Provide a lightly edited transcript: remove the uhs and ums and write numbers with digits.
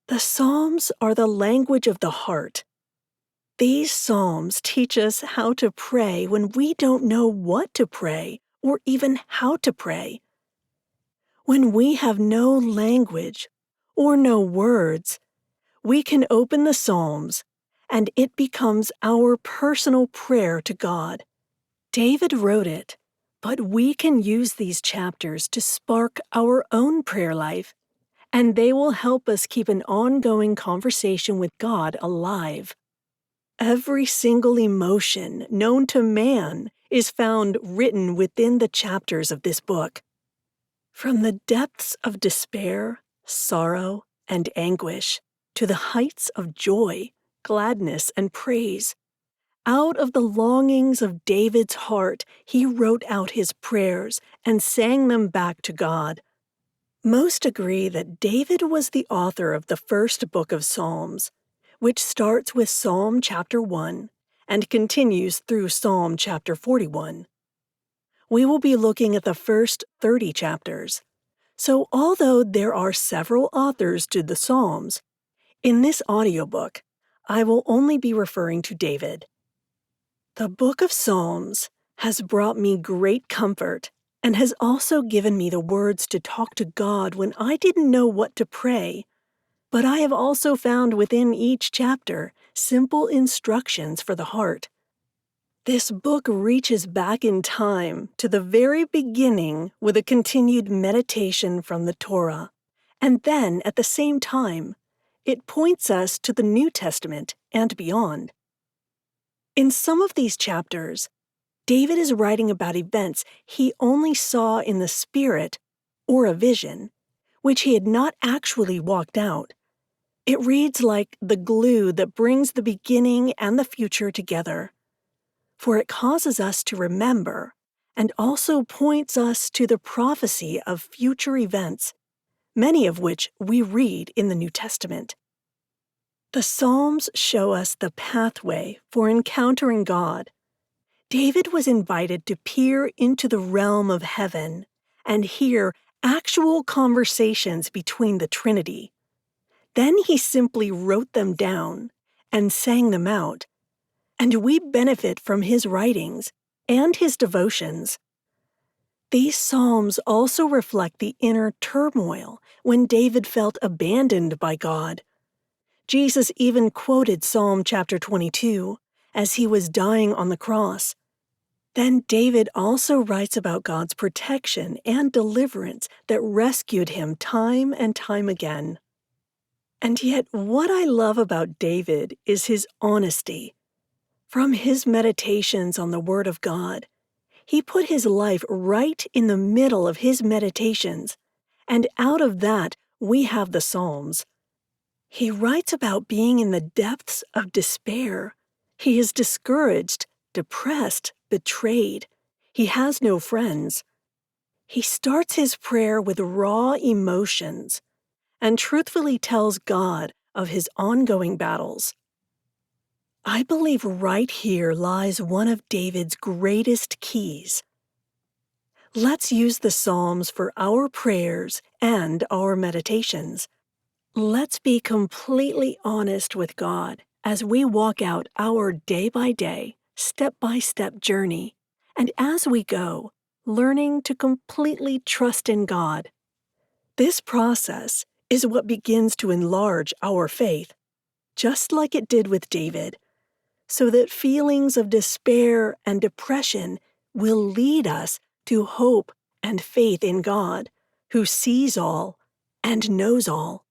The Psalms are the language of the heart. These Psalms teach us how to pray when we don't know what to pray or even how to pray. When we have no language or no words, we can open the Psalms and it becomes our personal prayer to God. David wrote it, but we can use these chapters to spark our own prayer life, and they will help us keep an ongoing conversation with God alive. Every single emotion known to man is found written within the chapters of this book. From the depths of despair, sorrow, and anguish, to the heights of joy, gladness, and praise, out of the longings of David's heart, he wrote out his prayers and sang them back to God. Most agree that David was the author of the first book of Psalms, which starts with Psalm chapter 1 and continues through Psalm chapter 41. We will be looking at the first 30 chapters. So although there are several authors to the Psalms, in this audiobook, I will only be referring to David. The book of Psalms has brought me great comfort and has also given me the words to talk to God when I didn't know what to pray. But I have also found within each chapter simple instructions for the heart. This book reaches back in time to the very beginning with a continued meditation from the Torah, and then, at the same time, it points us to the New Testament and beyond. In some of these chapters, David is writing about events he only saw in the spirit or a vision, which he had not actually walked out. It reads like the glue that brings the beginning and the future together, for it causes us to remember and also points us to the prophecy of future events, many of which we read in the New Testament. The Psalms show us the pathway for encountering God. David was invited to peer into the realm of heaven and hear actual conversations between the Trinity. Then he simply wrote them down and sang them out, and we benefit from his writings and his devotions. These Psalms also reflect the inner turmoil when David felt abandoned by God. Jesus even quoted Psalm chapter 22 as he was dying on the cross. Then David also writes about God's protection and deliverance that rescued him time and time again. And yet, what I love about David is his honesty. From his meditations on the Word of God, he put his life right in the middle of his meditations, and out of that, we have the Psalms. He writes about being in the depths of despair. He is discouraged, depressed, betrayed. He has no friends. He starts his prayer with raw emotions and truthfully tells God of his ongoing battles. I believe right here lies one of David's greatest keys. Let's use the Psalms for our prayers and our meditations. Let's be completely honest with God as we walk out our day-by-day, step-by-step journey, and as we go, learning to completely trust in God. This process is what begins to enlarge our faith, just like it did with David, so that feelings of despair and depression will lead us to hope and faith in God, who sees all and knows all.